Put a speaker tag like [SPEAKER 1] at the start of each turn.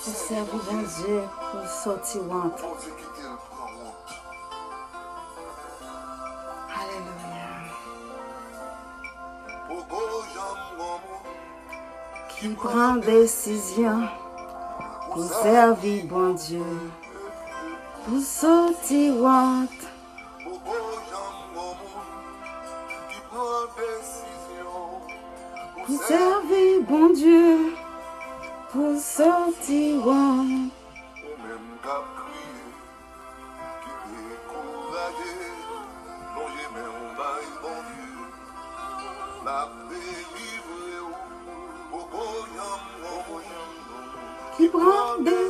[SPEAKER 1] Pour servir bon Dieu, pour sortir ventre. Alléluia. Qui prend décision pour servir bon Dieu, pour sortir ventre. Pour servir bon Dieu, pour sortir ventre. Qui prend des